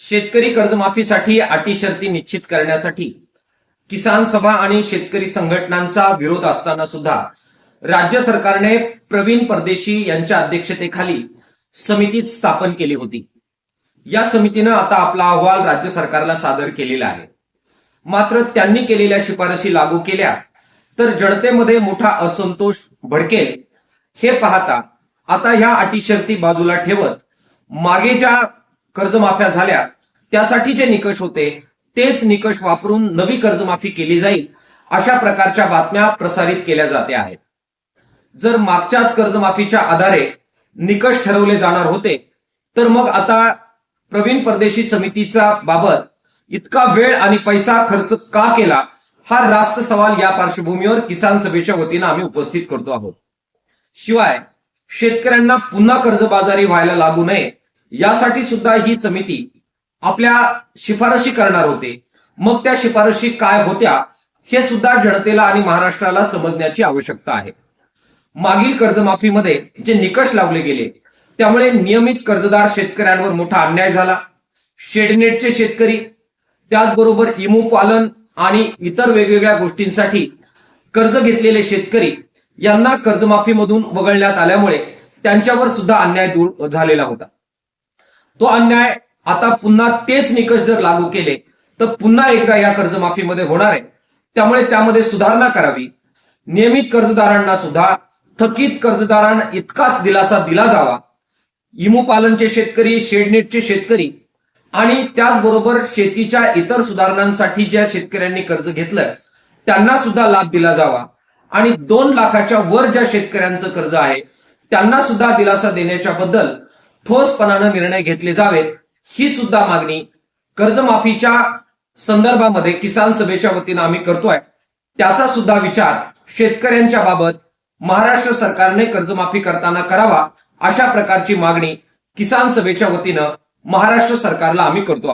शेतकरी कर्जमाफीसाठी अटी शर्ती निश्चित करण्यासाठी किसान सभा आणि शेतकरी संघटनांचा विरोध असताना सुद्धा राज्य सरकारने प्रवीण परदेशी यांच्या अध्यक्षतेखाली समिती स्थापन केली होती। या समितीनं आता आपला अहवाल राज्य सरकारला सादर केलेला आहे। मात्र त्यांनी केलेल्या शिफारशी लागू केल्या तर जनतेमध्ये मोठा असंतोष भडकेल हे पाहता आता ह्या अटी शर्ती बाजूला ठेवत मागे ज्या कर्जमाफ्या झाल्या त्यासाठी जे निकष होते तेच निकष वापरून नवी कर्जमाफी केली जाईल अशा प्रकारच्या बातम्या प्रसारित केल्या जाते आहेत। जर मागच्याच कर्जमाफीच्या आधारे निकष ठरवले जाणार होते तर मग आता प्रवीण परदेशी समितीचा बाबत इतका वेळ आणि पैसा खर्च का केला हा रास्त सवाल या पार्श्वभूमीवर किसान सभेच्या वतीनं आम्ही उपस्थित करतो आहोत। शिवाय शेतकऱ्यांना पुन्हा कर्जबाजारी व्हायला लागू नये यासाठी सुद्धा ही समिती आपल्या शिफारशी करणार होते। मग त्या शिफारशी काय होत्या हे सुद्धा जनतेला आणि महाराष्ट्राला समजण्याची आवश्यकता आहे। मागील कर्जमाफीमध्ये जे निकष लावले गेले त्यामुळे नियमित कर्जदार शेतकऱ्यांवर मोठा अन्याय झाला। शेडनेटचे शेतकरी, त्याचबरोबर इमू पालन आणि इतर वेगवेगळ्या गोष्टींसाठी कर्ज घेतलेले शेतकरी यांना कर्जमाफीमधून वगळण्यात आल्यामुळे त्यांच्यावर सुद्धा अन्याय दूर झालेला होता। तो अन्याय आता पुन्हा तेच निकष जर लागू केले तर पुन्हा एकदा या कर्जमाफीमध्ये होणार आहे। त्यामुळे त्यामध्ये सुधारणा करावी। नियमित कर्जदारांना सुद्धा थकीत कर्जदारांना इतकाच दिलासा दिला जावा। इमू पालनचे शेतकरी, शेडनेटचे शेतकरी आणि त्याचबरोबर शेतीच्या इतर सुधारणांसाठी ज्या शेतकऱ्यांनी कर्ज घेतलं त्यांना सुद्धा लाभ दिला जावा आणि 2 लाखाच्या वर ज्या शेतकऱ्यांचं कर्ज आहे त्यांना सुद्धा दिलासा देण्याच्या बद्दल ठोसपणाने निर्णय घेतले जावेत ही सुद्धा मागणी कर्जमाफीच्या संदर्भामध्ये किसान सभेच्या वतीनं आम्ही करतोय। त्याचा सुद्धा विचार शेतकऱ्यांच्या बाबत महाराष्ट्र सरकारने कर्जमाफी करताना करावा अशा प्रकारची मागणी किसान सभेच्या वतीनं महाराष्ट्र सरकारला आम्ही करतो।